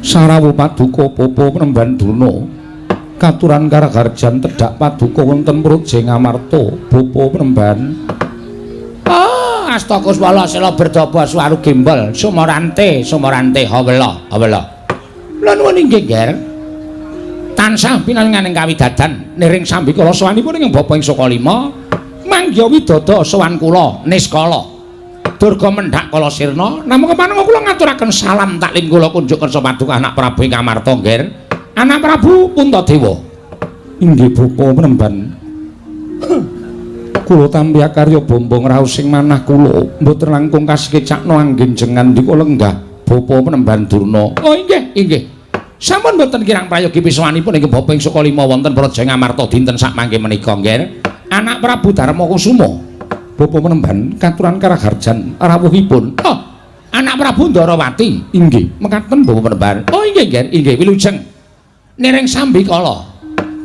Sarawu paduka Bapa Penemban Durna katuran karagarjan tedhak paduka wonten Praja Ngamarta Bapa Penemban. Astaka swala sela berdapa swaru gembol sumarante hawela. Lan nuwun inggih Nger. Tansah pinanganing kawidadan niring sambikala sawanipun ing Bapa ing Sokalima manggya widada sowan kula niskala. Durga mendhak kala sirna namung kepanenga kula ngaturaken salam taklim kula kunjuk kersa paduka anak Prabu ing Ngamarta Nger. Anak Prabu Puntadewa. Inggih Bapa Penemban. Kula tampi karya bombong raos sing manah kula mboten langkung kasekecakno anggenjengan ndika lenggah Bapa Penemban Durna. Oh inggih. Sampun mboten kirang prayogi pisawanipun ing Bapa ing Sokalima wonten Praja Ngamarta dinten sakmangke menika Nger. Anak Prabu Darmakusuma. Bapa Penemban katuran karagarjan rawuhipun. Oh, anak Prabu Ndarawati. Inggih, mekaten Bapa Penemban. Oh inggih Nger, inggih wilujeng. Niring sambikala.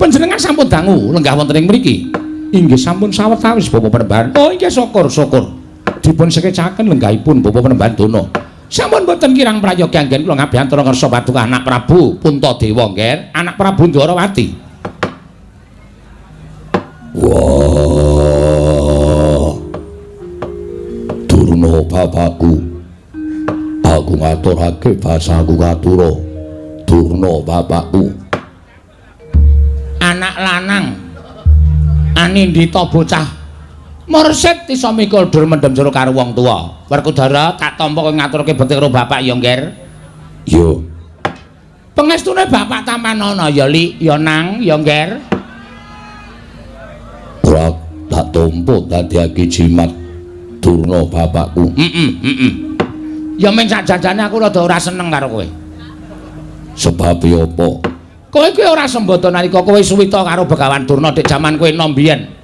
Panjenengan sampun dangu lenggah wonten ing mriki. Inggih sampun sawetawis Bapa Penemban. Oh inggih syukur. Dipun sekecaken lenggahipun Bapa Penemban Durna. Sampun boten kirang prayogi anggen kula ngabiyantura kersa paduka anak Prabu Puntadewa Nger, anak Prabu Ndarawati. Wah. Durna bapakku. Aku ngaturake basaku katura. Durna bapakku. Anak lanang Anindita bocah Mursid iso mikul dur mendem jero karo wong tuwa. Werkudara tak tampa kowe ngaturke bekti karo bapak ya, Nger. Yo. Pangestune bapak tampanana ya, Li, ya Nang, ya, Nger. Ora tak tampa dadiake jimat Durna bapakku. Ya ming sakjane aku rada ora seneng karo kowe. Sebab apa? Kowe kuwi ora sembodo nalika kowe suwita karo Begawan Durna dik jaman kowe enom biyen.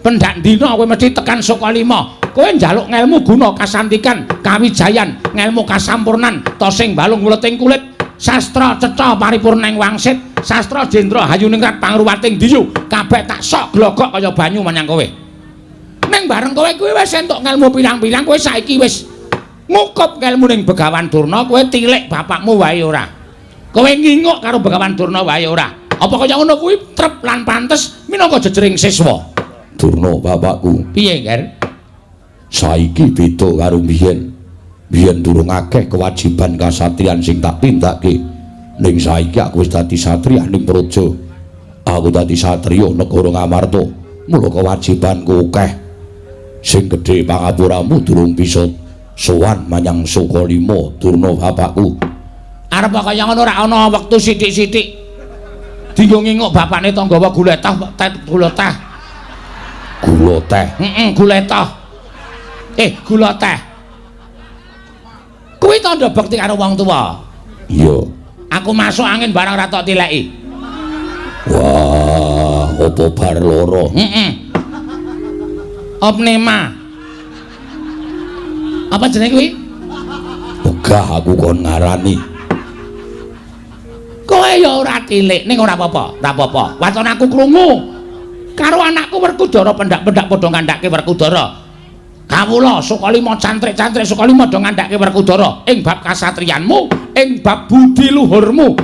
Pendak dina kowe mesti tekan Sokalima. Kowe njaluk ngelmu guna kasantikan, kawijayan, ngelmu kasampurnan, tosing balung wleting kulit, sastra ceca paripurning wangsit, sastra jendra hayuningrat pangruwating diyu, kabeh tak sok glogok kaya banyu menyang kowe. Ning bareng kowe kuwi wis entuk ngelmu pirang-pirang, kowe saiki wis ngukup ngelmu ning Begawan Durna, kowe tilik bapakmu wae ora. Kowe nginguk karo Begawan Durna wae ora. Apa kaya ngono kuwi trep lan pantes minangka jejering siswa. Durna bapakku. Piye, Nger? Saiki beda karo biyen. Biyen durung akeh kewajiban kasatriyan sing tak tindake. Ning saiki aku wis dadi satriya ning praja. Aku dadi satriya negara Ngamarta. Mula kewajibanku akeh. Sing gedhe pangapuramu durung bisa sowan menyang Sokalima, Durna bapakku. Arep kaya ngono ora ana wektu sithik-sithik. Dinggo nginguk bapakne tanggawa guletah, gula teh. Gula teh. Guletah. Gula teh. Kuwi tandha bekti karo wong tuwa. Iya. Aku masuk angin barang ora tok tileki. Wah, apa bar loro? Opnema. Apa jenenge kuwi? Begah aku kon ngarani. Kowe ya ora tilik ning ora apa-apa, ora apa-apa. Waton aku krungu karo anakku Werkudara pendak-pendak padha ngandhake Werkudara. Kawula Sokalima cantrik-cantrik Sokalima do ngandhake Werkudara ing bab kasatriyanmu, ing bab budi luhurmu.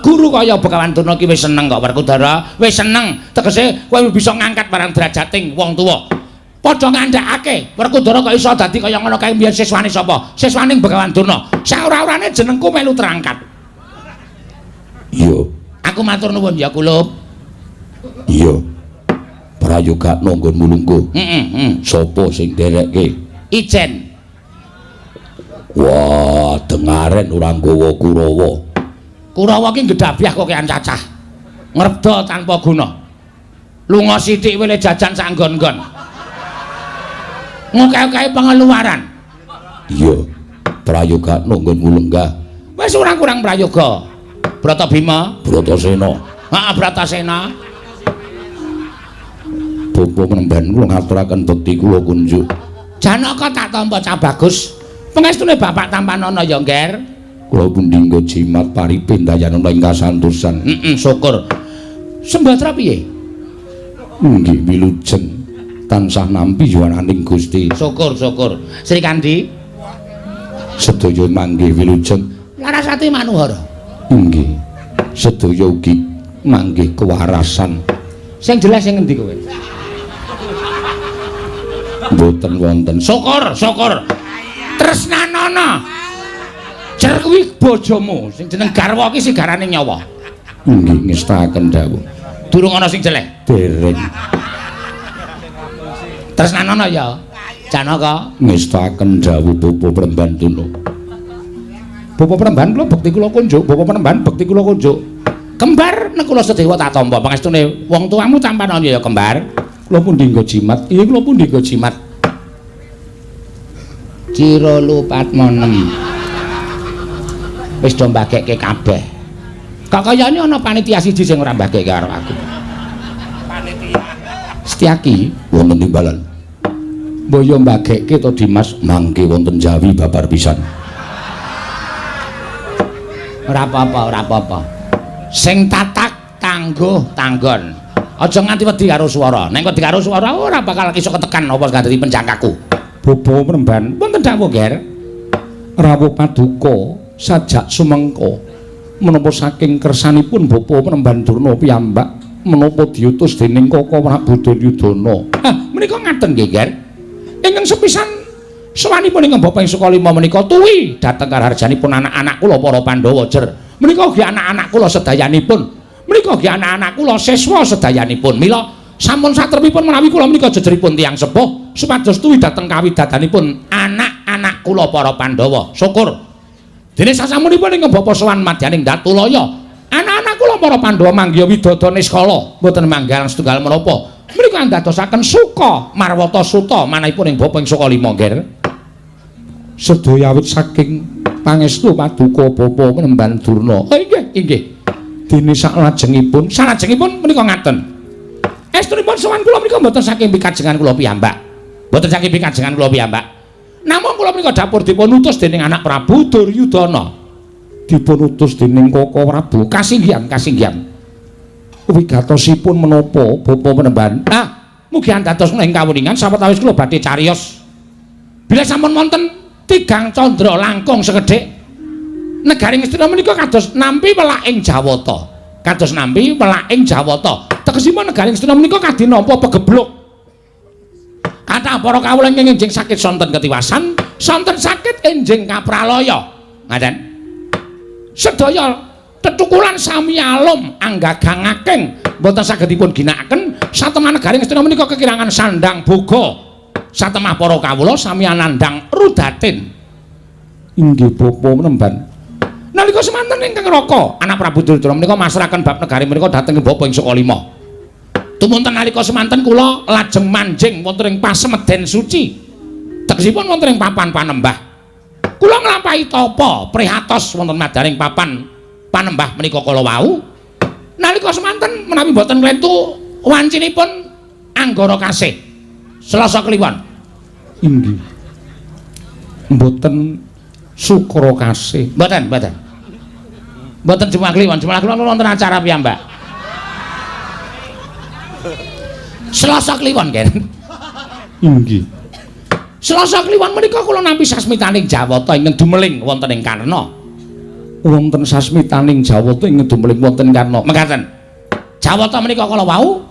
Guru kaya Begawan Durna ki wis seneng kok Werkudara, wis seneng. Tegese kowe bisa ngangkat barang derajating wong tuwa. Padha ngandhakake Werkudara kok iso dadi kaya ngono kae mbiyen siswane sapa? Siswaning Begawan Durna. Saora-orane jenengku melu terangkat. Iya. Aku matur nuwun ya Kulup. Iya. Prayoga nanggon mulungguh. Sapa sing derekke? Ijen. Wah, dengaren ora nggawa Kurawa. Kurawa ki gedhabiah kok kean cacah. Ngrebda tanpa guna. Lunga sithik wele jajan sak nggon-nggon. Ngokeh-okehi pengeluaran. Iya. Prayoga nanggon mulenggah. Wis ora kurang prayoga. Brata Bima, Bratasena. Heeh, Bratasena. Bapa Penemban kula ngaturaken bekti kula kunjuk. Janaka tak tampa cah bagus. Pangestune bapak tampanana ya, Nger. Kula pundi nggo jimat paripin dayanana ing kasantosan. Syukur. Sembatra piye? Nggih wilujeng tansah nampi yuwananing Gusti. Syukur. Sri Kandi. Sedaya manggih wilujeng. Larasati manuhara. Inggih. Sedaya ugi manggih kewarasan. Sing jelas sing ngendi kowe? Mboten wonten. Syukur. Tresnanana. Jer kuwi bojomu sing jeneng garwa iki sigarane nyawa. Nggih ngestaken dawuh. Durung ana sing jelek. Dereng. Tresnanana ya. Janaka ngestaken dawuh Bapa Prembantuna. Bapa Premban kula bekti kula kunjuk, Bapa Premban bekti kula kunjuk. Kembar nek kula sedewa tak tampa pangestune wong tuamu tampan ya kembar. Kula pun dinggo jimat. Iya kula pun dinggo jimat. Cira Lupatmonem. Wis do mbagekke kabeh. Kok kayane ana panitia siji sing ora mbagekke karo aku. Panitia. Setyaki wonten timbalan. Mbaya mbagekke to Dimas mangke wonten Jawi babar pisan. Ora apa-apa. Sing tatak tangguh tanggon. Aja nganti wedi karo swara. Nek wedi karo swara ora bakal iso ketekan apa dadi penjangkaku. Bapa Premban, wonten dawuh, Ger. Rawuh paduka sajak sumengko menapa saking kersanipun Bapa Premban Durna piyambak menapa diutus dening Kaka Prabu Duryudana. Ah, menika ngaten nggih, Ger. Ingkang sepisan sawanipun ingkang Bapak Sukalima menika tuwi dhateng karharjanipun anak-anak kula para Pandhawa jer. Menika nggih anak-anak kula sedayanipun. Menika nggih anak-anak kula siswa sedayanipun. Mila sampun satrepipun menawi kula menika jejeripun tiyang sepuh supados tuwi dhateng kawidatanipun anak-anak kula para Pandhawa. Syukur. Dene sasamunipun ingkang Bapak sowan madyaning Datulaya. Anak-anak kula para Pandhawa manggiya widodana niskala mboten manggal setunggal menapa. Menika andadosaken suka marwata suta manahipun ing Bapak Sukalima, Ger. Sedaya awit saking pangestu paduka Bapa Premban Durna. Oh inggih. Dene salajengipun menika ngaten. Estunipun sowan kula menika mboten saking pikajengan kula piyambak. Mboten saking pikajengan kula piyambak. Namung kula menika dapur dipun utus dening anak Prabu Duryudana. Dipun utus dening Kaka Prabu kasinggihan. Wigatosipun menapa Bapa Premban? Mugi andados ing kawuningan sawetawis kula badhe cariyos. Bila sampun wonten tigang candra langkung sekedhik negaring Ngastina menika kados nampi welaking Jawata. Tegesipun negaring Ngastina menika kadhe nampa pegebluk. Kathah para kawula ingkang enjing sakit sonten ketiwasan, sonten sakit enjing kapralaya. Ngaten. Sedaya tetukulan sami alum anggagangaking mboten saged dipun ginakaken satemah negaring Ngastina menika kekirangan sandang boga. Satemah para kawula sami anandang rudatin. Inggih Bapa Premban. Nalika semanten ingkang Raka anak Prabu Duryudana menika masrahaken bab negari menika dhateng Bapak ing Sukalima. Tumunten nalika semanten kula lajeng manjing wonten ing pasemeden suci. Tegesipun wonten ing papan panembah. Kula nglampahi tapa prihatos wonten madaning papan panembah menika kala wau. Nalika semanten menawi boten klentu wancinipun Anggara Kasih. Selasa kliwon. Inggih. Mboten Sukra Kasih. Mboten. Mboten Jumat kliwon wonten acara piyambak. Selasa kliwon, Ken. Inggih. Selasa kliwon menika kula nampi sasmitaning Jawata ingkang dumeling wonten ing Karna. Wonten sasmitaning Jawata ingkang dumeling wonten Karna. Mekaten. Jawata menika kala wau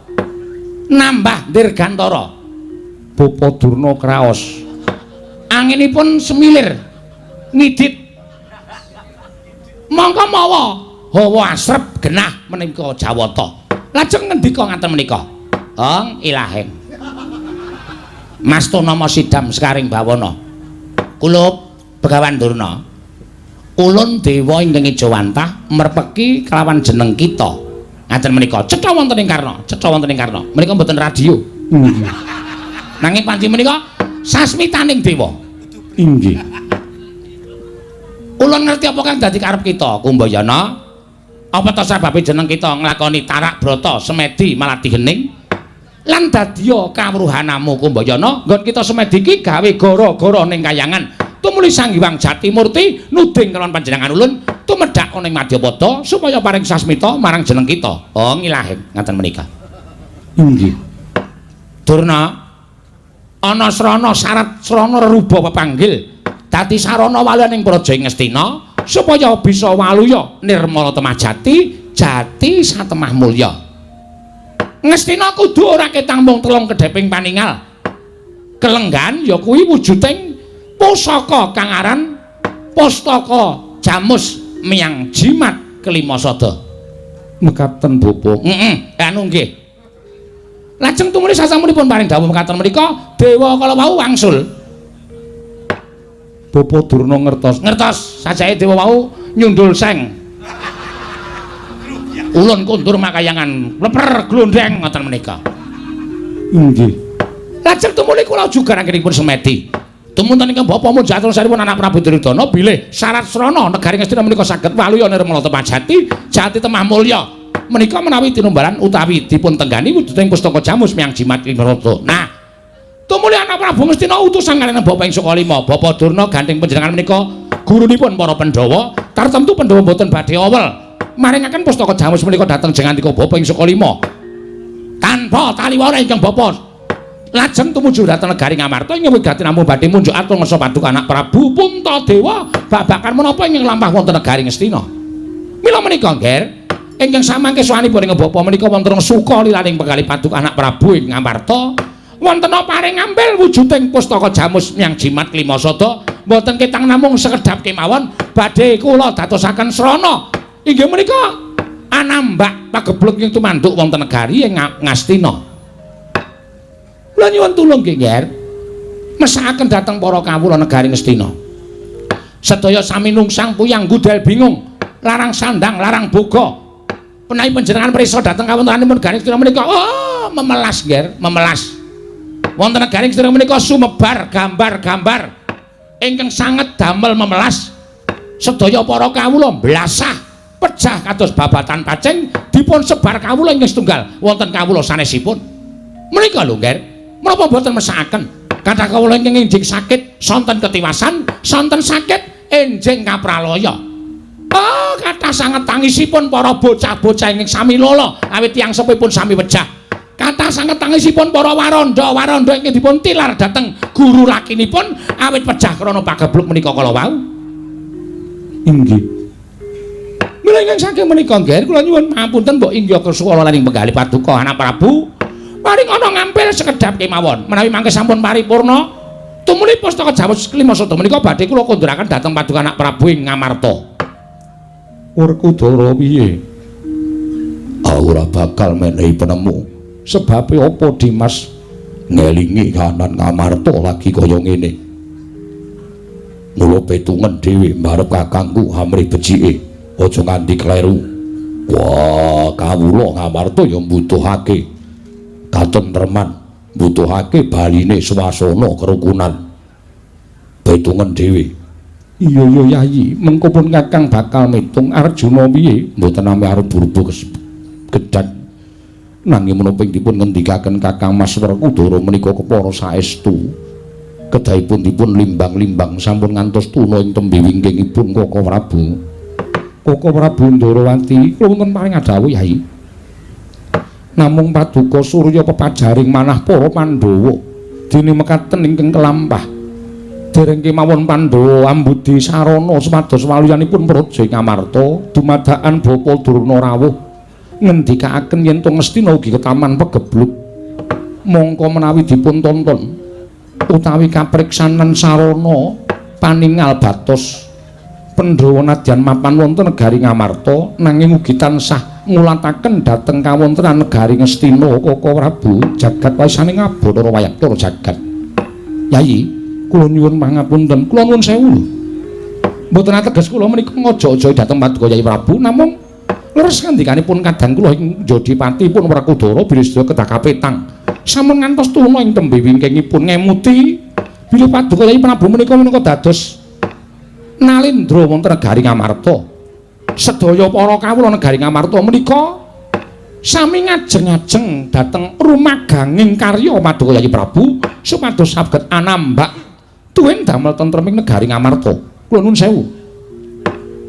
nambah dirgantara. Bapa Durna kraos. Anginipun semilir ngidit. Mangka mawa hawa asrep genah menika Jawata. Lajeng ngendika ngaten menika. Ong ilahing. Mastuna Sidam Sekaring Bawana. Kulup Begawan Durna. Ulun dewa ingkang Ijawantah merpeki kelawan jeneng kita. Ngaten menika. Cetha wonten ing Karna. Menika mboten radio. Nanging panci menika sasmitaning dewa. Inggih. Ulun ngerti apa kang dadi karep kita, Kumbayana? Apa ta sebabe jeneng kita nglakoni tarak brata semedi maladi gening? Lan dadya kawruhanamu Kumbayana, nggon kita semedi iki gawe gara-gara ning kayangan. Tumuli Sang Hyang Jatimurti nuding kelawan panjenengan ulun tumedhak ana ing Madyapada supaya paring sasmita marang jeneng kita. Oh ngilahing ngaten menika. Inggih. Durna ana srana syarat srana reruba pepanggil dadi sarana walian ing praja ing Ngastina supaya bisa waluya nirmala temah jati jati satemah mulya. Ngastina kudu ora ketang mung telung kedheping paningal. Kelenggan ya kuwi wujuding pusaka kang aran Pustaka Jamus Miang Jimat kelima sada. Mekaten Bapa. Anu nggih. Lajeng tumuli sasampunipun paring dawuh mekaten menika dewa kala wau wangsul. Bapa Durna ngertos. Ngertos sajake dewa wau nyundul seng. Ulun kundur makayangan leper glondheng ngoten menika. Nggih. Lajeng tumuli kula juga anggenipun semedi. Tumunten ingkang Bapa Mujatur saripun anak Prabu Duryudana bilih syarat srana negari Ngastina menika saged waluya nirmala temah jati jati temah mulya. Menika menawi tinumbalan utawi dipun tenggani wujuding Pustaka Jamus Miang Jimat Kimrata. Nah, tumuli anak Prabu Ngastina utusan kaliyan Bapa ing Sukalima, Bapa Durna gandeng panjenengan menika gurunipun para Pandhawa, tartemtu Pandhawa boten badhe awel maringaken Pustaka Jamus menika dhateng jengandika Bapa ing Sukalima. Tanpa taliwara ingkang Bapa lajeng tumuju dhateng negari Ngamarta ing wigati namung badhe munjuk atur ngesa paduka anak Prabu Puntadewa babakan menapa ing lampah wonten negari Ngastina. Mila menika nggih ingkang samangke sawanipun ing Bapa menika wonten suka lilaning penggalih paduka anak Prabu ing Ngamarta wonten paring ngambil wujuding Pustaka Jamus Miang Jimat Klima Sada mboten ketang namung sekedhap kemawon badhe kula dadosaken srana inggih menika anambak pagebluk ing tumanduk wonten negari ing Ngastina. Kula nyuwun tulung nggih, Nger. Mesakaken dhateng para kawula negari Ngastina. Sedaya sami nungsang puyang gudel bingung, larang sandang, larang boga. Menawi panjenengan prisa dhateng kawontenanipun negari Ngastina menika, oh, memelas, Nger, memelas. Wonten negari Ngastina menika sumebar gambar-gambar ingkang sanget damel memelas. Sedaya para kawula blasah pejah kados babatan pacing dipun sebar kawula ing setunggal wonten kawula sanesipun. Menika lho, Nger. Menapa boten mesakaken kathah kawula ingkang enjing sakit sonten ketiwasan sonten sakit enjing kapraloya. Oh, kathah sanget tangisipun para bocah-bocah ingkang sami lala awit tiyang sepipun sami wejah. Kathah sanget tangisipun para waranda ingkang dipun tilar dhateng guru lakinipun awit pejah krana pagebluk menika kala wau. Inggih. Mila ingkang saking menika nggih kula nyuwun pangapunten mbok inggih kesuwala laning penggalih paduka anak Prabu paring ana ngampil sekedhap kemawon menawi mangke sampun paripurna tumuli Pustaka Jamus Klima Sada menika badhe kula konduraken dhateng paduka anak Prabu ing Ngamarta. Werkudara piye? Ora bakal menehi penemu. Sebabe apa Dimas ngelingi kahanan Ngamarta lagi kaya ngene. Mula petungen dhewe marep kakangku amrih becike aja nganti kleru. Wah, kawula Ngamarta ya mbutuhake katentreman, mbutuhake baline swasana kerukunan. Petungen dhewe. Iya Yayi, mengko pun Kakang bakal mitung Arjuna piye? Mboten nami arep buru-buru gedhat. Nanging menapa dipun ngendikaken Kakang Mas Werkudara menika kepara saestu. Kedahipun dipun limbang-limbang sampun ngantos tuna ing tembe wingkingipun Kaka Prabu. Kaka Prabu Ndarawati, kula wonten paring adhawuh Yai. Namung paduka Surya pepajaring manah para Pandhawa dene mekaten ingkang kelampah dereng kemawon Pandhawa ambudi sarana supados waluyanipun praja Ngamarta dumadakan Bapa Durna rawuh ngendikaaken yen to Ngastina ugi ketaman pegebluk mongko menawi dipun tonton utawi kapriksanan sarana paningal batos Pandhawa nadyan mapan wonten negari Ngamarta nanging ugi tansah ngulataken dhateng kawontenan negari Ngastina Kaka Prabu jagat wayasaning abana wayaktur jagat. Yayi, kula nyuwun pangapunten, kula nuwun sewu lho. Mboten ateges kula menika ngaja-aja dhateng paduka Yayi Prabu namung leres kandikanipun kadang kula ing Jodipati pun Werkudara bilih sedaya kedah kapetang. Sampun ngantos tuna ing tembe wingkingipun ngemuti bilih paduka Yayi Prabu menika dados nalindra wonten negari Ngamarta. Sedaya para kawula negari Ngamarta menika sami ngajeng-ajeng dhateng rumaganging karya paduka Yayi Prabu supados saged anambak tuwin damel tentreming negari Ngamarta. Kula nuwun sewu.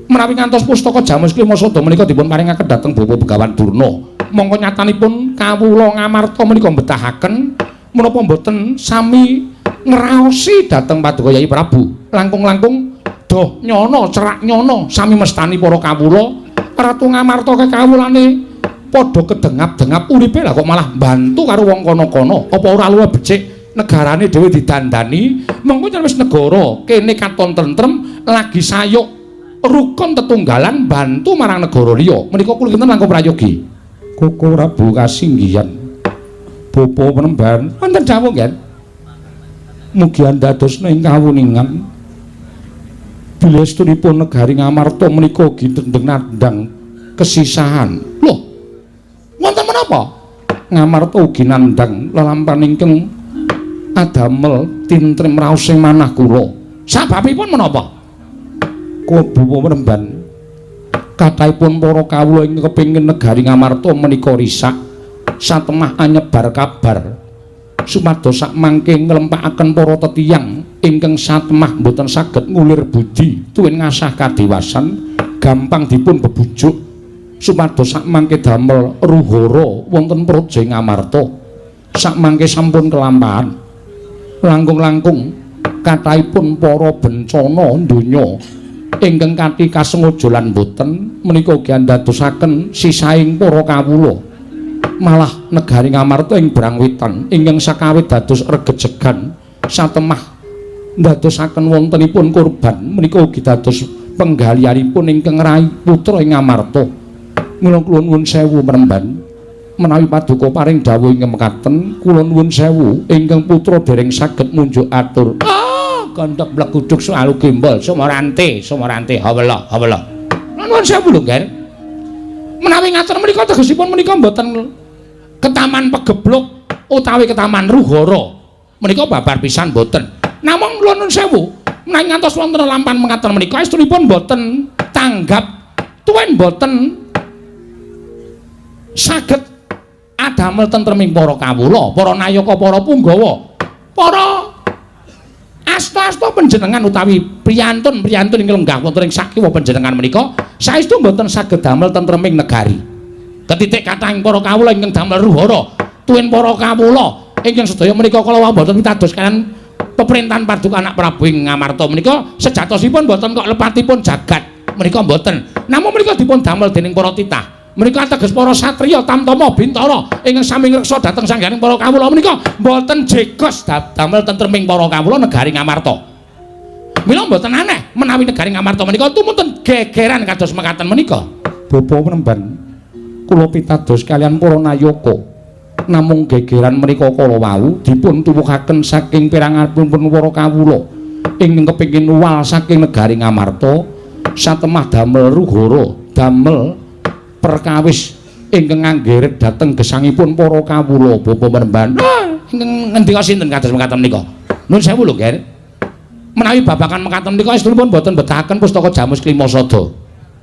Menawi ngantos Pustaka Jamus Klima Sada menika dipun paringaken dhateng Bapa Begawan Durna, mongko nyatanipun kawula Ngamarta menika mbetahaken menapa mboten sami ngraosi dhateng paduka Yayi Prabu. Langkung-langkung doh nyono cerak nyono sami mestani para kawula Ratu Ngamarta kekawulane padha kedengap-dengap uripe lah kok malah bantu karo wong kono-kono apa ora luwih becik negarane dhewe didandani mengko wis negara kene katon tentrem lagi sayuk rukun tetunggalan bantu marang negara liya menika kula kinten langkung prayogi Koko Prabu Kasinggihan Bapa Penemban wonten dawuh nggih mugi andadosna ing kawuningan bilestunipun negari Ngamarta menika ginten nandhang kesisahan lho wonten menapa Ngamarta ugi nandhang lelampahan ingkang adamel tintrim raos ing manah kula sababipun menapa Bapa Penemban kathahipun para kawula ing kepengin negari Ngamarta menika risak satemah anyebar kabar supados sakmangke nglempakaken para tetiyang ingkang satemah boten saged ngulir budi tuwin ngasah kadewasan gampang dipun bebujuk supados sakmangke damel ruhara wonten Praja Ngamarta sakmangke sampun kelampahan langkung-langkung kathahipun para bencana donya ingkang kanthi kasengaja lan boten menika ugi andadosaken sisaing para kawula malah negari Ngamarta ing Brangwitan ingkang sakawit dados regejegan satemah ndadosaken wontenipun kurban menika ugi dados penggalianipun ingkang rai putra ing Ngamarta mula kula nuwun sewu Penemban menawi paduka paring dawuh ing mekaten kula nuwun sewu ingkang putra dereng saged munjuk atur kandhak blekuduk selalu gimbal sumarante hawala nuwun sewu lho nggih menawi ngaten menika tegesipun menika mboten ketaman pegebluk utawi ketaman ruhara menika babar pisan boten namung kula nuwun sewu menawi ngantos wonten lampahan mekaten menika estunipun boten tanggap tuwin boten saged adamel tentreming para kawula para nayaka para punggawa para asta-asta panjenengan utawi priyantun ing lenggah wonten ing sakiwa panjenengan menika saestu boten saged damel tentreming negari ketitik kathahing para kawula ingkang damel ruhara tuwin para kawula ingkang sedaya menika kala wau boten pitados kaliyan pemerintahan Paduka Anak Prabu ing Ngamarta menika sejatosipun boten kok lepatipun jagat menika boten namung menika dipun damel dening para titah menika ateges para satriya tamtama bintara ingkang sami ngreksa dhateng sangganing para kawula menika boten jegos damel tentreming para kawula negari Ngamarta mila boten aneh menawi negari Ngamarta menika tumunten gegeran kados mekaten menika Bapa Penemban kula pitados kalian para nayaka namung gegeran menika kala wau dipun tuwuhaken saking pirangipun para kawula ingkang kepengin uwal saking negari Ngamarta satemah damel ruhara damel perkawis ingkang anggeret dhateng gesangipun para kawula Bapa Penemban ingkang ngendika sinten kados mekaten menika nuwun sewu lho nggih menawi babakan mekaten menika estunipun boten betahaken pustaka Jamus Klimasada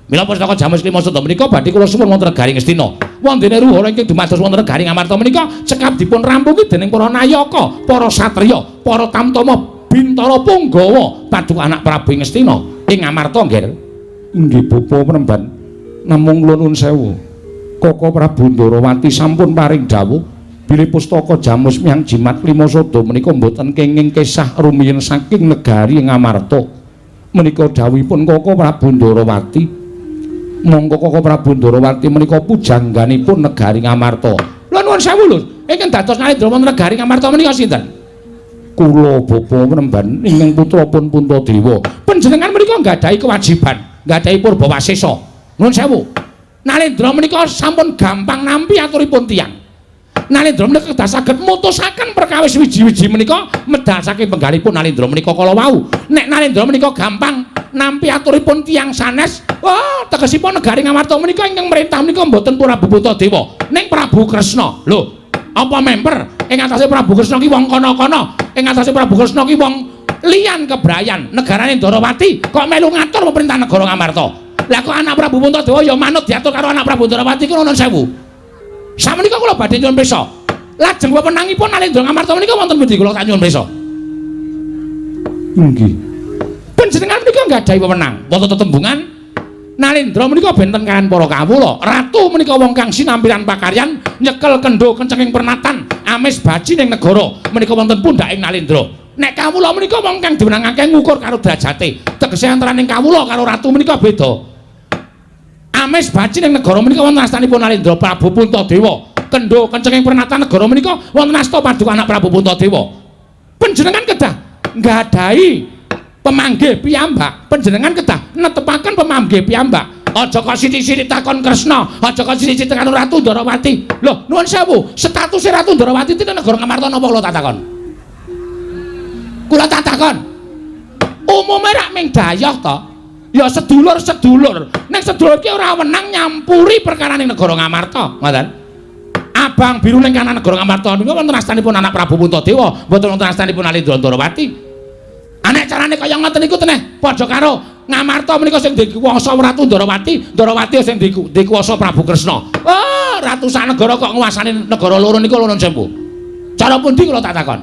mila pustaka Jamus Klimasada menika badhe kula suwun wonten negari Ngastina wondene ruhara ingkang dumados wonten negari Ngamarta menika cekap dipun rampungi dening para nayaka para satriya para tamtama bintara punggawa Paduka Anak Prabu ing Ngastina ing Ngamarta nggih inggih Bapa Penemban namung kula nuwun sewu Koko Prabu Ndarawati sampun paring dawuh bilih pustaka Jamus Miang Jimat Klimasada menika mboten kenging kesah rumiyin saking negari Ngamarta menika dawuhipun Koko Prabu Ndarawati monggo Koko Prabu Ndarawati menika pujangganipun negari Ngamarta lha nuwun sewu lho ingkang dados nalendra wonten negari Ngamarta menika sinten kula Bapa Penemban ingkang putrapun Puntadewa panjenengan menika nggadahi kewajiban nggadahi Purbawasesa nuwun sewu nalendra menika sampun gampang nampi aturipun tiyang nalendra menika kedah saged mutusaken perkawis wiji-wiji menika medal saking penggalipun nalendra menika kala wau nek nalendra menika gampang nampi aturipun tiyang sanes tegesipun negari Ngamarta menika ingkang merintah menika mboten Prabu Puntadewa ning Prabu Kresna lho apa member ing atase Prabu Kresna ki wong kono-kono ing atase Prabu Kresna ki wong liyan kebrayan negarane Ndarawati kok melu ngatur pemerintah negara Ngamarta lah kok anak Prabu Puntadewa ya manut diatur karo anak Prabu Ndarawati ki nuwun sewu. Samenika kula badhe nyuwun pirsa. Lajeng wewenangipun Nalendra Ngamarta menika wonten pundi kula tak nyuwun pirsa. Inggih. Panjenengan menika nggadahi wewenang wonten tetembungan Nalendra menika benten kan para kawula. Ratu menika wong kang sinampiran pakaryan nyekel kendho kencenging pernatan amis baji ning negara menika wonten pundhaking Nalendra. Nek kawula menika wong kang diwenangake ngukur karo derajate. Tegese antaraning kawula karo ratu menika beda. Amis baci ning negara menika wonten astanipun Narendra Prabu Puntadewa. Kendho kencenging pernata negara menika wonten asta paduka anak Prabu Puntadewa. Panjenengan kedah nggadahi pemanggih piyambak. Panjenengan kedah netepaken pemanggih piyambak. Aja kok sithik-sithik takon Kresna, aja kok sithik-sithik takon Ratu Ndarawati. Lho, nuwun sewu, statuse Ratu Ndarawati teng negara Ngamarta napa kula tak takon? Kula tak takon. Umume rak ming dayoh to. Ya sedulur-sedulur. Nek sedulur ki ora wenang nyampuri perkara ning negara Ngamarta, ngoten. Abang biru ning kanan negara Ngamarta niku wonten astanipun anak Prabu Puntadewa, mboten wonten astanipun Narendra Ndarawati. Anek carane kaya ngoten niku teneh padha karo Ngamarta menika sing dikuwasa Ratu Ndarawati, Ndarawati sing dikuwasa Prabu Kresna. Oh, ratusan negara kok nguasani negara loro niku lho sempu. Cara pundi kula tak takon?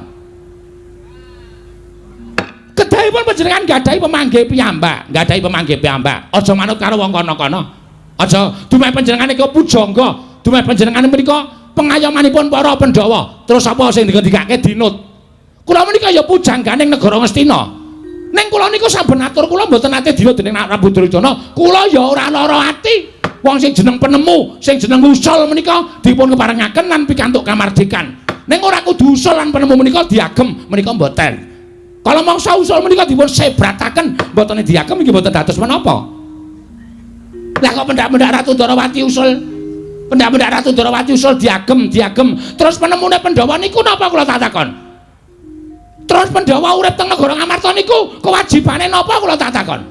Kedahipun panjenengan gadahi pemanggih piyambak, gadahi pemanggih piyambak. Aja manut karo wong kono-kono. Aja dumeh panjenengan niku pujangga, dumeh panjenengan menika pengayomanipun para Pandhawa. Terus apa sing dikake dinut? Kula menika ya pujangganing negara Ngastina. Ning kula niku saben atur kula mboten nate dinut dening Prabu Duryudana. Kula ya ora lara ati. Wong sing jeneng penemu, sing jeneng usul menika dipun keparengaken lan pikantuk kamardikan. Ning ora kudu usul lan penemu menika diagem, menika mboten. Kalau mangsa usul menika dipun sebrataken mboten diagem iki mboten dados menapa. Lah kok pendak-pendak Ratu Ndarawati usul, pendak-pendak Ratu Ndarawati usul diagem. Terus penemune Pandhawa niku napa kula tak takon? Terus Pandhawa urip teng negara Ngamarta niku kewajibane napa kula tak takon?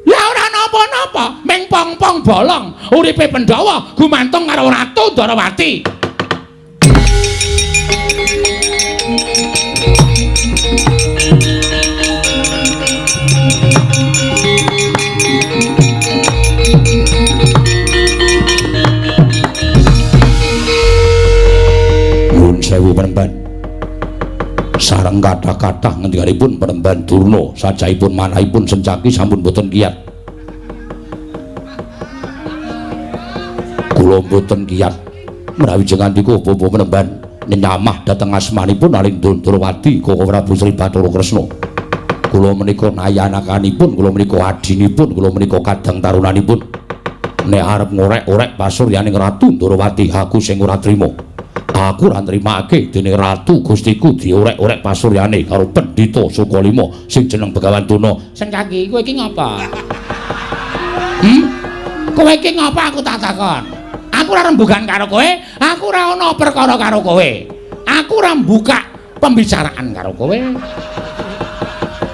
Ya ora napa-napa, ming pong-pong bolong. Uripe Pandhawa gumantung karo Ratu Ndarawati. Nuwun sewu penemban. Sareng kathah-kathah ngendikanipun penemban Durna sajaipun manahipun Sencaki sampun boten kiyat. Kula boten kiyat menawi jengandika apa penemban nyamah dhateng asmanipun Narendra Ndarawati Koko Prabu Sri Bathara Kresna. Kula menika nayanakanipun, kula menika adinipun, kula menika kadang tarunanipun. Nek arep ngorek-orek pasuryaning Ratu Ndarawati aku sing ora trima. Aku ora nrimake dening Ratu Gustiku diorek-orek pasuryane karo Pendhita Sukalima sing jeneng Begawan Durna. Sencaki, kowe iki ngapa? Kowe iki ngapa aku tak takon? Aku ora rembugan karo kowe, aku ora ana perkara karo kowe. Aku ora mbuka pembicaraan karo kowe.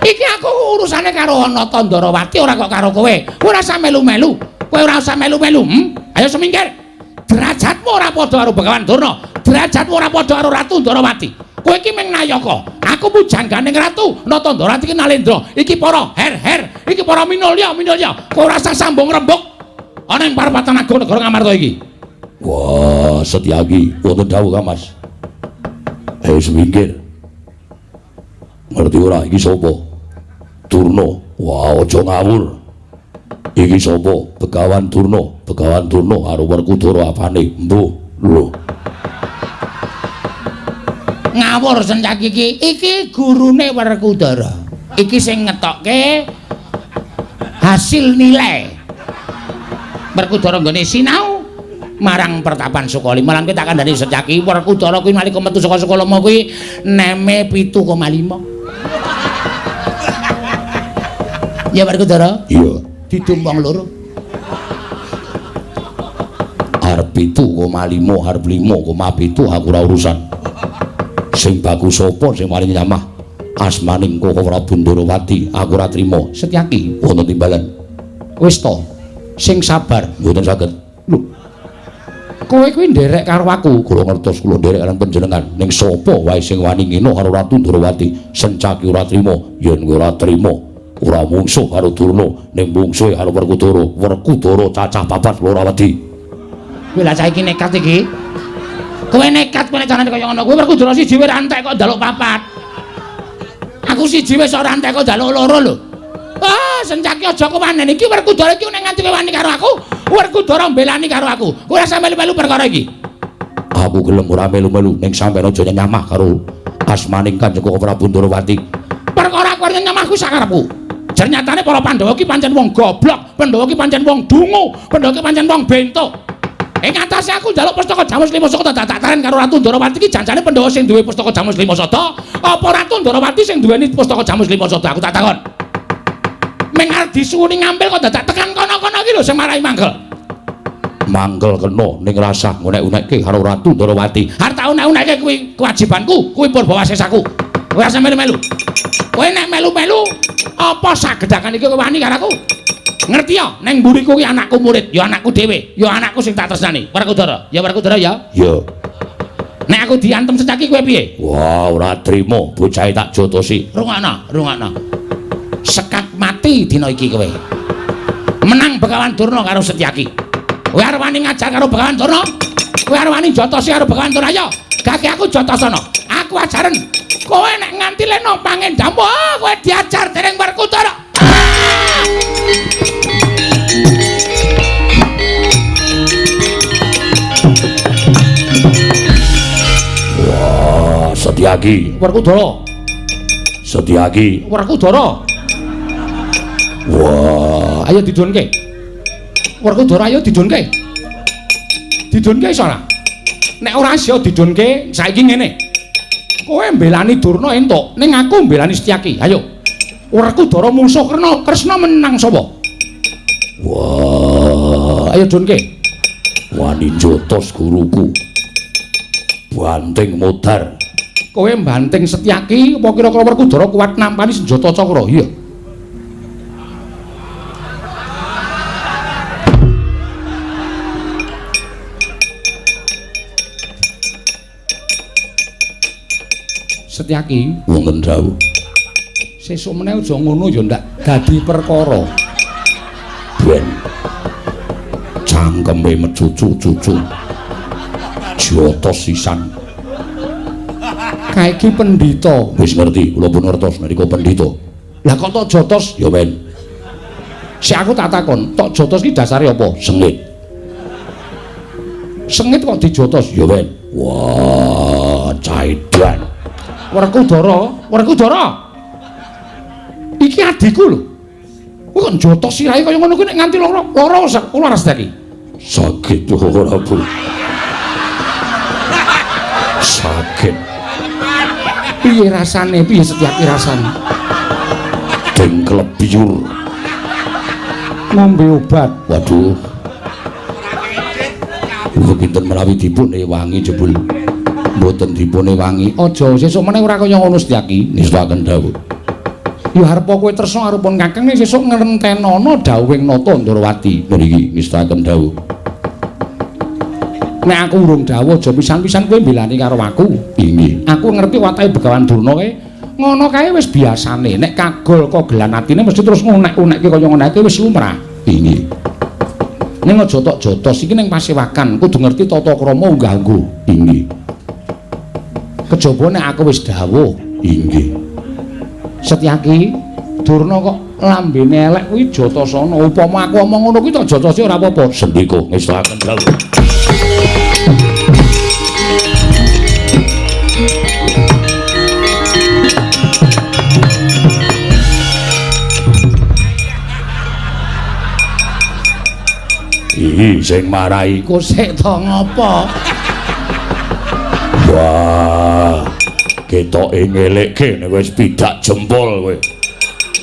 Iki aku urusane karo Anata Ndarawati ora kok karo kowe. Kowe ora usah melu-melu. Kowe ora usah melu-melu. Ayo semingkir. Derajatmu ora padha karo Begawan Durna. Derajatmu ora padha karo Ratu Ndarawati. Kowe iki mung nayaka. Aku pujangganing Ratu Nata Ndarawati iki Nalendra. Iki para her-her, iki para minulya. Kowe ora usah sambung rembug ana ing parapatan agung negara Ngamarta iki. Wah, Setyaki, wonten dawuh Kang Mas. Ayo semingkir. Ngerti ora iki sapa? Durna. Wah, aja ngawur. Iki sapa? Begawan Durna. Begawan Durna karo Werkudara apane? Mbuh, lho. Ngawur Sencaki iki. Iki gurune Werkudara. Iki sing ngetokke hasil nilai. Werkudara nggone sinau marang Pertapan Sukalima lan kita kandhani Sencaki Werkudara kuwi nalika metu saka Sukalima kuwi neme 7,5. Ya Werkudara? Iya. Ditumpang loro. Arep 7,5, arep 5,7 aku ora urusan. Sing bagus sapa sing paling nyamah? Asmaning Koko Prabu Ndarawati aku ora trima. Setyaki wonten timbalan. Wis to. Sing sabar, mboten saged. Lho. Kowe kuwi nderek karo aku. Kula ngertos kula nderek karo panjenengan. Ning sapa wae sing wani ngino karo Ratu Ndarawati? Sencaki ora trima. Yen kowe ora trima, ora mungsuh karo Durna, ning mungsuhe karo Werkudara. Werkudara cacah 4 loro wedi. Kowe lha saiki nekat iki? Kowe nekat kowe carane kaya ngono. Kowe Werkudara siji wae rantek kok njaluk 4. Aku siji wis ora rantek kok njaluk loro lho. Ah, Sencaki aja kewanen iki Werkudara iki nek nganti wani karo aku, Werkudara mbelani karo aku. Kowe ora sampe melu perkara iki. Aku gelem ora melu-melu ning sampeyan aja nyamah karo asmaning Kanjeng Prabu Ndrawati. Perkara kowe nyemahku sakarepku. Jan nyatane para Pandhawa ki pancen wong goblok, Pandhawa ki pancen wong dungu, Pandhawa ki pancen wong bento. Ing atase aku njaluk pustaka Jamus Lima Sada tak taren karo Ratu Ndrawati ki janjane Pandhawa sing duwe pustaka Jamus Lima Sada, apa Ratu Ndrawati sing duweni pustaka Jamus Lima Sada? Aku tak takon. Ming arep disuwuni ngampil kok dadak tekan kono-kono iki lho sing marai manggel. Manggel kena ning rasah ngunek-unekke karo Ratu Ndrawati. Arep tak unek-unekke kuwi kewajibanku, kuwi purbawasesaku. Kowe ora melu-melu. Kowe nek melu-melu apa sagedakan iki kowe wani karo aku? Ngerti ya, ning mburiku ki anakku murid, ya anakku dhewe, ya anakku sing tak tresnani. Werkudara, ya Werkudara ya. Ya. Nek aku diantem secaki kowe piye? Wah, ora trimo, bocahe tak jotosi. Rungokno. Sekak mati dina iki kowe. Menang Begawan Durna karo Setyaki. Kowe arep wani ngajar karo Begawan Durna? Kowe arep wani jotosi karo Begawan Durna ya? Gak aku jotosono. Aku ajaren. Kowe nek nganti leno pangendhamu, kowe diajar dening Werkudara. Wah, Setyaki. Werkudara. Setyaki. Werkudara. Wah, ayo didunke. Werkudara ayo didunke. Didunke iso ora? Nek ora iso didunke, saiki ngene. Kowe mbelani Durna entuk, ning aku mbelani Setyaki. Ayo. Werkudara mungsuh Kresna menang sapa? Wah, ayo dunke. Wani jotos guruku. Banting modar. Kowe banting Setyaki apa kira-kira Werkudara kuat nampani senjata cakra? Iya. Setyaki wonten dawuh. Sesuk meneh aja ngono ya ndak dadi perkara. Ben cangkeme mecucu-cucu. Jotos sisan. Kaiki pendhita. Wis ngerti, kula pun ngertos menika pendhita. Lah kok tok jotos ya men. Si aku tak takon, tok jotos ki dasare apa? Sengit. Sengit kok dijotos ya men. Wah, caidan. Werkudara. Iki adikku lho. Kowe kok jotos sirahe kaya ngono kuwi nek nganti lara kula Setyaki. Sakit ora, Bu. Sakit. Piye rasane? Piye Setyaki rasane? Dengklep biur. Ngombe obat. Waduh. Pinten menawi dipun ewangi jebul. Mboten dipun ewangi. Aja sesuk meneh ora kaya ngono Setyaki. Nistakaken dawuh. Ya arep kowe tresna karo pun Kakang sesuk ngrentenana dawuhing Nata Ndrawati. Mriki nistakaken dawuh. Nek aku urung dawuh aja pisan-pisan kowe mbelani karo aku. Inggih. Aku ngerti watake Begawan Durna kae. Ngono kae wis biasane. Nek kagol kogelan atine mesti terus ngunek-unekke kaya ngono kae wis lumrah. Inggih. Ning aja tok jotos iki ning pasewakan kudu ngerti tata krama unggah-ungguh. Inggih. Kejaba nek aku wis dawuh. Inggih. Setyaki, Durna kok lambene elek kuwi jotosana. Upama aku omong ngono kuwi tok jotosi ora apa-apa. Sendika ngestakaken dawuh. Ih, sing marai ku sik to ngopo? Wah, ketoke ngelekke nek wis pidak jempol kowe.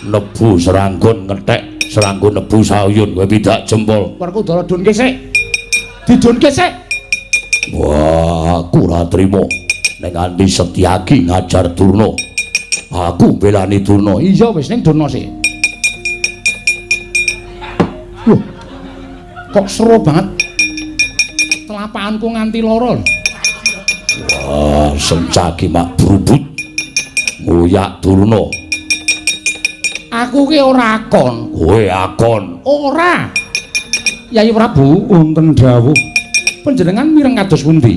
Nebu seranggun ngethek, seranggun nebu sayun kowe pidak jempol. Werkudara dunke sik. Didunke sik. Wah, aku ora trimo nek nganti Setyaki ngajar Durna. Aku belani Durna. Iya wis ning Durna sik. Loh. Kok seru banget. Telapakanku nganti lara. Wah, Setyaki mak brubut. Ngoyak Durna. Aku ki ora akon. Kowe akon. Ora. Yai Prabu wonten dawuh. Panjenengan mireng kados pundi?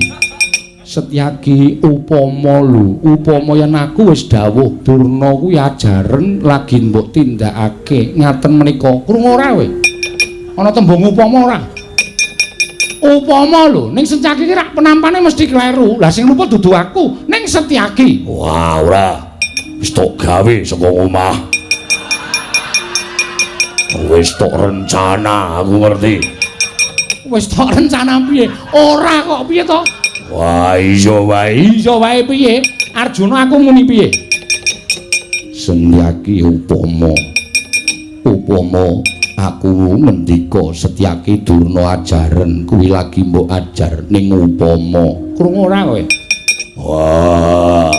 Setyaki upama yen aku wis dawuh Durna kuwi ajaren lagi mbok tindakake ngaten menika. Krungu ora kowe? Ana tembung upama ora? Upama lho, ning Setyaki ki rak penampane mesti kleru. Lah sing lupa dudu aku, ning Setyaki. Wah, ora. Wis tok gawe saka omah. Wis tok rencana, aku ngerti. Wis tok rencana piye? Ora kok piye to? Wah, iya wae. Iya wae piye? Arjuna aku muni piye? Setyaki upama aku ngendika Setyaki Durna ajaren kuwi lagi mbok ajar ning upama. Krungu ora kowe? Wah.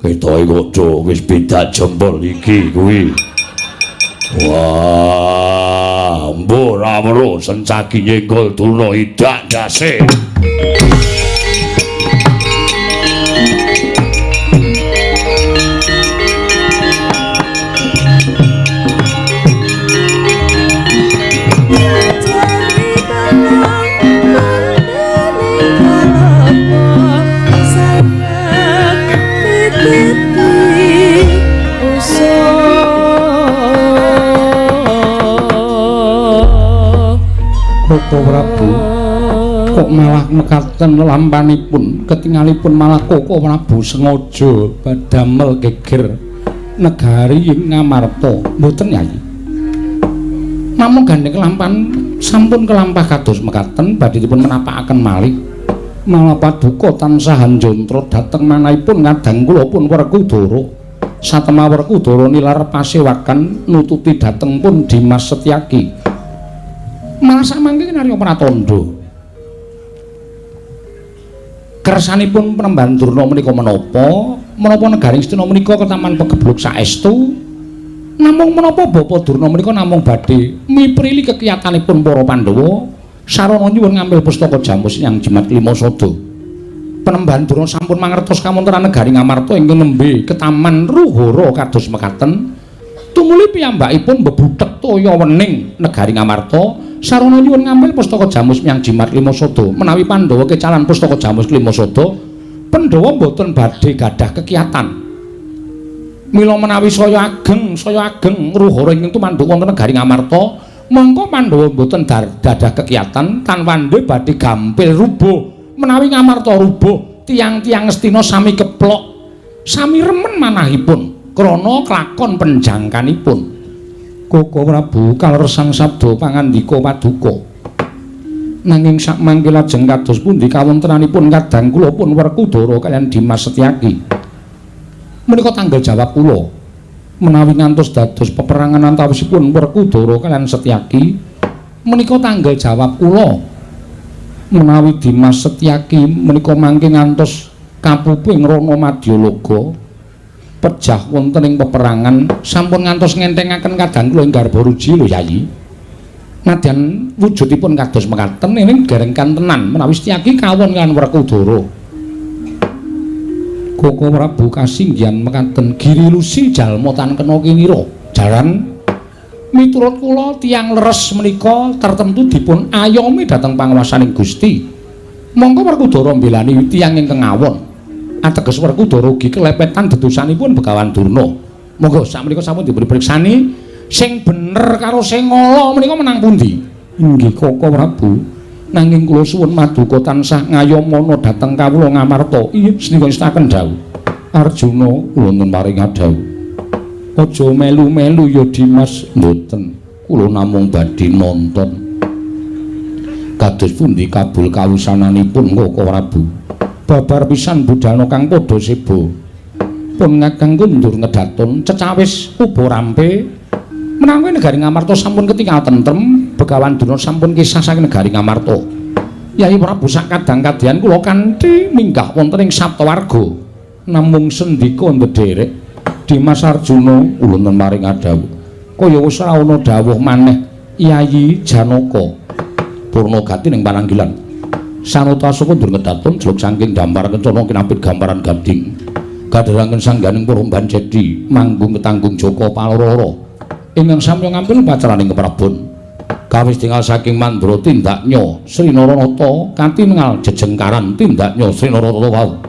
Ketoke kok wis beda jempol iki kuwi. Wah, mbok ora weruh Setyaki nyenggol Durna idak ndase. Koko Prabu kok malah mekaten lampanipun ketingalipun malah Koko Prabu sengaja badamel geger negari ing Ngamarta mboten Yayi. Namung gandeng lampan sampun kelampah kados mekaten badhe dipun menapakaken malih malah paduka tansah hanjantara dhateng manahipun ngadang kula pun Werkudara satema Werkudara nilar pasewakan nututi dhateng pun Dimas Setyaki. Malah samangke Narya Pratandha. Kersanipun Penemban Durna menika menapa negari Astina menika ketaman pegebluk saestu. Namung menapa Bapa Durna menika namung badhe miprili kekiyatanipun para Pandhawa sarana nyuwun ngambil pustaka Jamus Hyang Jimat Lima Sada. Penemban Durna sampun mangertos kawontenan negari Ngamarta ingkang nembe ketaman ruhara kados mekaten. Tumuli piyambakipun bebuthek toya wening negari Ngamarta sarana nyuwun ngambil pustaka Jamus Hyang Jimat Lima Sada. Menawi Pandhawa kecalan pustaka Jamus Lima Sada, Pandhawa boten badhe gadah kekiyatan. Mila menawi saya ageng ruhara ingkang tumandhuk wonten negari Ngamarta, mongko Pandhawa boten dadah kekiyatan tanwandhe badhe gampil rubuh. Menawi Ngamarta rubuh, tiyang-tiyang Astina sami keplok, sami remen manahipun krana klakon penjangkanipun. Koko Prabu kaleresan sabda pangandika paduka. Nanging sakmangke lajeng kados pundi kawontenanipun kadang kula pun Werkudara kaliyan Dimas Setyaki. Menika tanggal jawab kula. Menawi ngantos dados peperangan antawisipun Werkudara kaliyan Setyaki, menika tanggal jawab kula. Menawi Dimas Setyaki menika mangke ngantos kapuping Rana Madyalaga pejah wonten ing peperangan sampun ngantos ngentengaken kadang kula ing garba ruji lho Yayi. Nadyan wujudipun kados mekaten ing garengkan tenan menawi Setyaki kawon kan Werkudara. Koko Prabu kasinggihan mekaten Giri Lusi jalma tan kena kinira. Jaran miturut kula tiyang leres menika tertentu dipun ayomi dhateng panguwasaning Gusti. Monggo Werkudara mbelani tiyang ingkang ngawon. Ateges Werkudara ugi kelepetan dedosanipun Begawan Durna. Monggo sakmenika sampun dipun priksani sing bener karo sing ala menika menang pundi? Inggih Koko Prabu. Nanging kula suwun maduka tansah ngayomana dhateng kawula Ngamarta. Iya senika istaken dawuh. Arjuna wonten maring dawuh. Aja melu-melu ya Dimas, mboten. Kula namung badhe nonton. Kados pundi kabul kawusananipun Koko Prabu. Babar pisan budalna kang padha seba pun ngakang kundur ngedatun cecawis uba rampe menawi negari Ngamarta sampun ketingal tentrem Begawan Durna sampun kisah saking negari Ngamarta. Yai Prabu sak kadang-kadang kula kanthi minggah wonten ing Saptawarga namung sendika ndederek Dimas Arjuna wonten maring dawuh kaya wis ora ana dawuh maneh Yayi Janaka Purnagati ning Pananggilan. Sanutasa kundur ngedatun jeluk saking dampar kencana kinapit gambaran gading kadheranken sangganing Purumban Jedi manggung ketanggung Joko Palororo ingkang samya ngambil pacaraning keprabon kawis tinggal saking Mandra tindaknya Sri Naranata kanthi nengal jejengkaran tindaknya Sri Naranata wau